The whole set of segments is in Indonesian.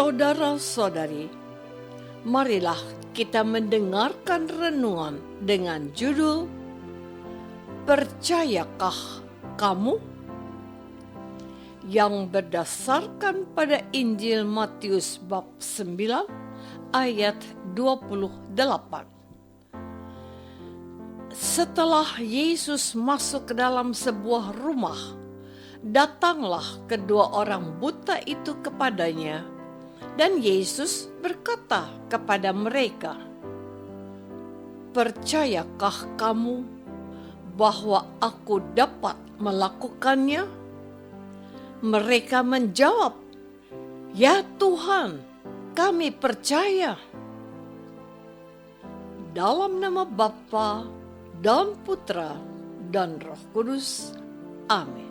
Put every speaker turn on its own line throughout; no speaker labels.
Saudara-saudari, marilah kita mendengarkan renungan dengan judul Percayakah Kamu? Yang berdasarkan pada Injil Matius bab 9 ayat 28. Setelah Yesus masuk ke dalam sebuah rumah, datanglah kedua orang buta itu kepadanya, dan Yesus berkata kepada mereka, "Percayakah kamu bahwa aku dapat melakukannya?" Mereka menjawab, "Ya Tuhan, kami percaya." Dalam nama Bapa dan Putra dan Roh Kudus. Amin.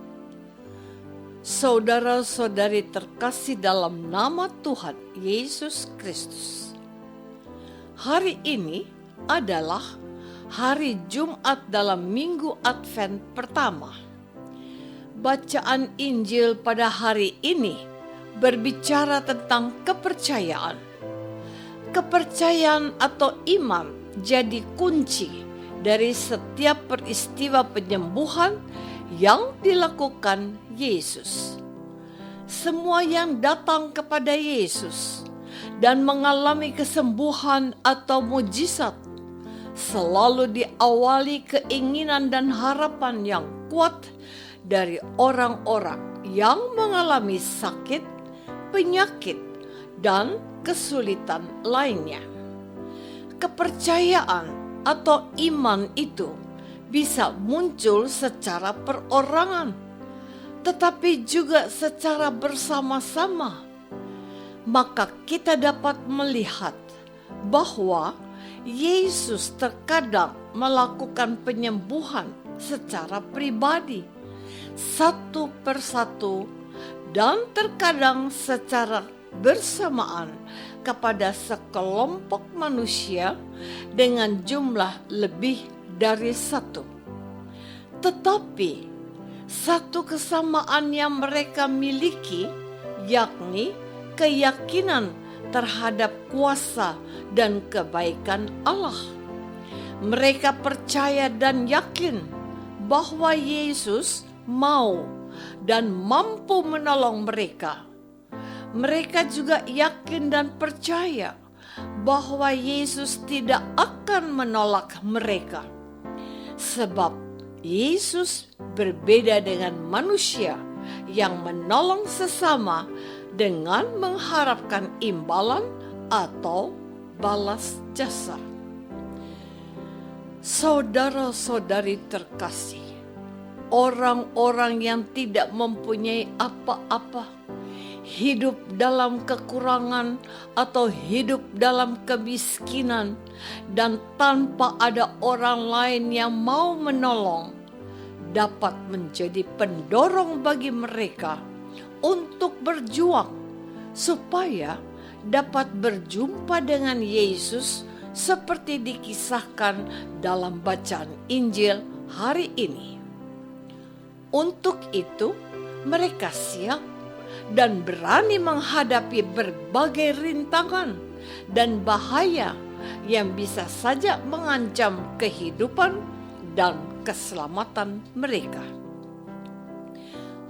Saudara-saudari terkasih dalam nama Tuhan Yesus Kristus. Hari ini adalah hari Jumat dalam Minggu Advent pertama. Bacaan Injil pada hari ini berbicara tentang kepercayaan. Kepercayaan atau iman jadi kunci dari setiap peristiwa penyembuhan yang dilakukan Yesus. Semua yang datang kepada Yesus dan mengalami kesembuhan atau mujizat selalu diawali keinginan dan harapan yang kuat dari orang-orang yang mengalami sakit, penyakit, dan kesulitan lainnya. Kepercayaan atau iman itu bisa muncul secara perorangan, tetapi juga secara bersama-sama. Maka kita dapat melihat bahwa Yesus terkadang melakukan penyembuhan secara pribadi, satu persatu, dan terkadang secara bersamaan kepada sekelompok manusia dengan jumlah lebih dari satu. Tetapi satu kesamaan yang mereka miliki, yakni keyakinan terhadap kuasa dan kebaikan Allah. Mereka percaya dan yakin bahwa Yesus mau dan mampu menolong mereka. Mereka juga yakin dan percaya bahwa Yesus tidak akan menolak mereka, sebab Yesus berbeda dengan manusia yang menolong sesama dengan mengharapkan imbalan atau balas jasa. Saudara-saudari terkasih, orang-orang yang tidak mempunyai apa-apa, hidup dalam kekurangan atau hidup dalam kemiskinan, dan tanpa ada orang lain yang mau menolong, dapat menjadi pendorong bagi mereka untuk berjuang supaya dapat berjumpa dengan Yesus seperti dikisahkan dalam bacaan Injil hari ini. Untuk itu, mereka siap dan berani menghadapi berbagai rintangan dan bahaya yang bisa saja mengancam kehidupan dan keselamatan mereka.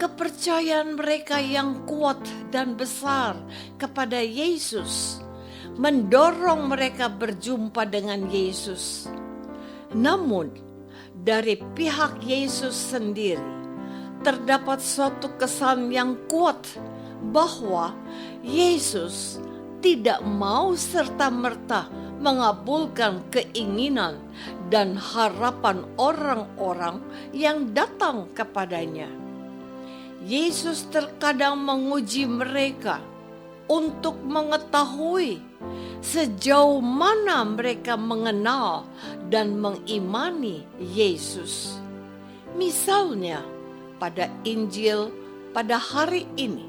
Kepercayaan mereka yang kuat dan besar kepada Yesus mendorong mereka berjumpa dengan Yesus. Namun, dari pihak Yesus sendiri, terdapat suatu kesan yang kuat bahwa Yesus tidak mau serta-merta mengabulkan keinginan dan harapan orang-orang yang datang kepadanya. Yesus terkadang menguji mereka untuk mengetahui sejauh mana mereka mengenal dan mengimani Yesus. Misalnya, pada Injil pada hari ini,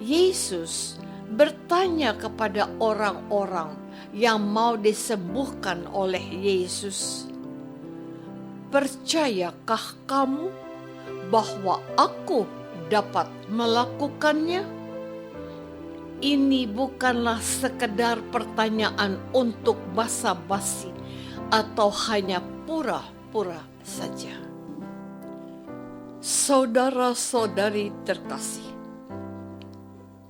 Yesus bertanya kepada orang-orang yang mau disembuhkan oleh Yesus, "Percayakah kamu bahwa aku dapat melakukannya?" ini bukanlah sekedar pertanyaan untuk basa-basi atau hanya pura-pura saja. Saudara-saudari terkasih,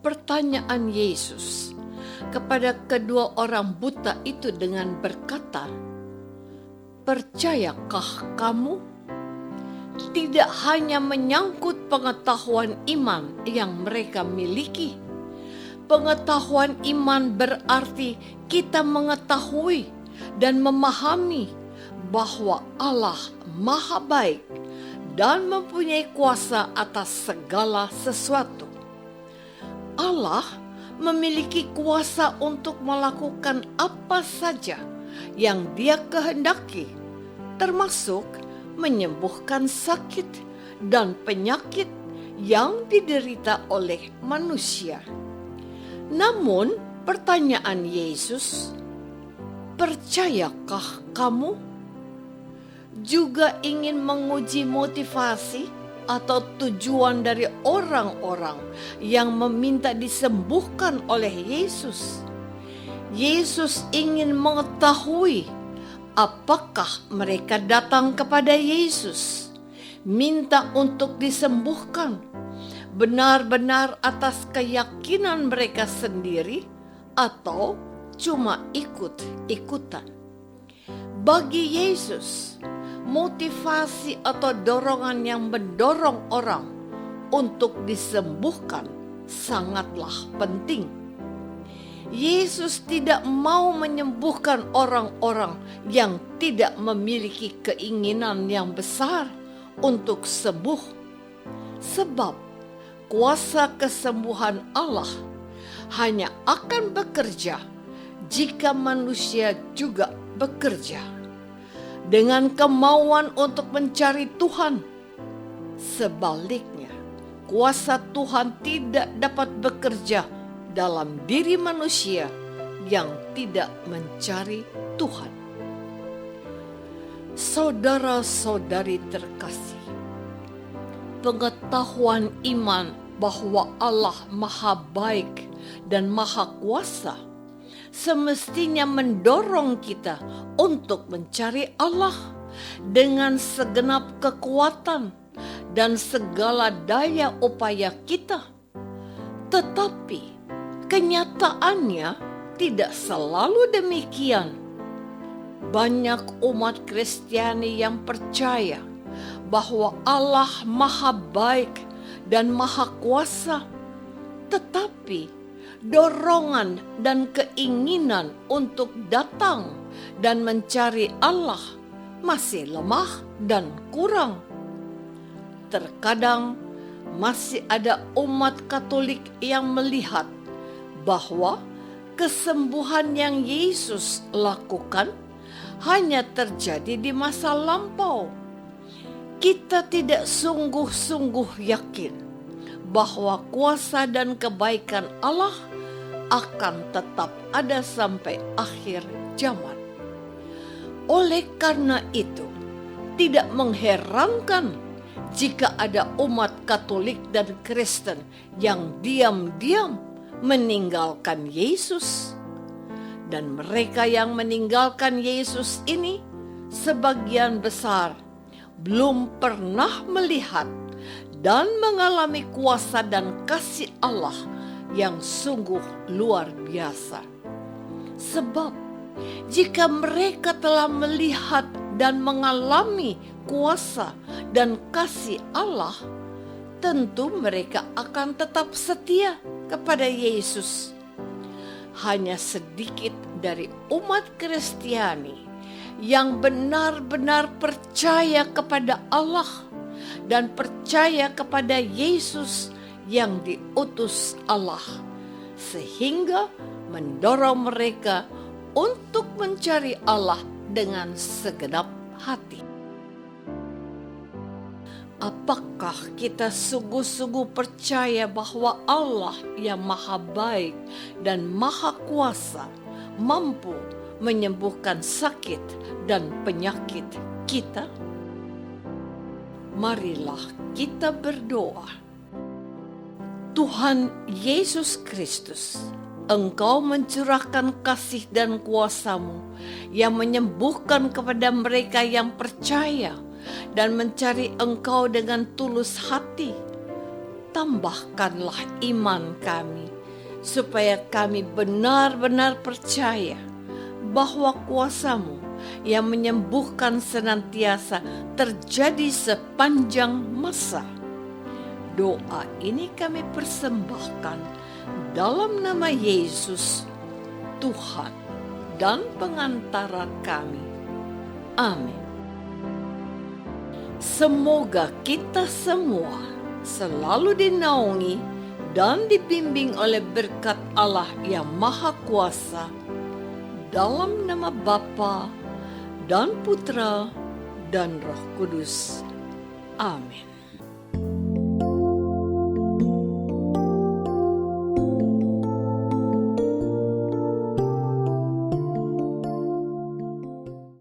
pertanyaan Yesus kepada kedua orang buta itu dengan berkata, "Percayakah kamu?" tidak hanya menyangkut pengetahuan iman yang mereka miliki. Pengetahuan iman berarti kita mengetahui dan memahami bahwa Allah Maha Baik dan mempunyai kuasa atas segala sesuatu. Allah memiliki kuasa untuk melakukan apa saja yang Dia kehendaki, termasuk menyembuhkan sakit dan penyakit yang diderita oleh manusia. Namun, pertanyaan Yesus, "Percayakah kamu?" juga ingin menguji motivasi atau tujuan dari orang-orang yang meminta disembuhkan oleh Yesus. Yesus ingin mengetahui apakah mereka datang kepada Yesus, minta untuk disembuhkan, benar-benar atas keyakinan mereka sendiri atau cuma ikut-ikutan. Bagi Yesus, motivasi atau dorongan yang mendorong orang untuk disembuhkan sangatlah penting. Yesus tidak mau menyembuhkan orang-orang yang tidak memiliki keinginan yang besar untuk sembuh, sebab kuasa kesembuhan Allah hanya akan bekerja jika manusia juga bekerja dengan kemauan untuk mencari Tuhan. Sebaliknya, kuasa Tuhan tidak dapat bekerja dalam diri manusia yang tidak mencari Tuhan. Saudara-saudari terkasih, pengetahuan iman bahwa Allah Maha Baik dan Maha Kuasa semestinya mendorong kita untuk mencari Allah dengan segenap kekuatan dan segala daya upaya kita. Tetapi kenyataannya tidak selalu demikian. Banyak umat Kristiani yang percaya bahwa Allah Maha Baik dan Maha Kuasa, tetapi dorongan dan keinginan untuk datang dan mencari Allah masih lemah dan kurang. Terkadang masih ada umat Katolik yang melihat bahwa kesembuhan yang Yesus lakukan hanya terjadi di masa lampau. Kita tidak sungguh-sungguh yakin bahwa kuasa dan kebaikan Allah akan tetap ada sampai akhir zaman. Oleh karena itu, tidak mengherankan jika ada umat Katolik dan Kristen yang diam-diam meninggalkan Yesus. Dan mereka yang meninggalkan Yesus ini sebagian besar belum pernah melihat dan mengalami kuasa dan kasih Allah yang sungguh luar biasa. Sebab jika mereka telah melihat dan mengalami kuasa dan kasih Allah, tentu mereka akan tetap setia kepada Yesus. Hanya sedikit dari umat Kristiani yang benar-benar percaya kepada Allah dan percaya kepada Yesus yang diutus Allah, sehingga mendorong mereka untuk mencari Allah dengan segenap hati. Apakah kita sungguh-sungguh percaya bahwa Allah yang Maha Baik dan Maha Kuasa mampu menyembuhkan sakit dan penyakit kita? Marilah kita berdoa. Tuhan Yesus Kristus, Engkau mencurahkan kasih dan kuasa-Mu yang menyembuhkan kepada mereka yang percaya dan mencari Engkau dengan tulus hati. Tambahkanlah iman kami, supaya kami benar-benar percaya bahwa kuasa-Mu yang menyembuhkan senantiasa terjadi sepanjang masa. Doa ini kami persembahkan dalam nama Yesus, Tuhan dan pengantara kami. Amin. Semoga kita semua selalu dinaungi dan dibimbing oleh berkat Allah yang Maha Kuasa, dalam nama Bapa dan Putra dan Roh Kudus. Amin.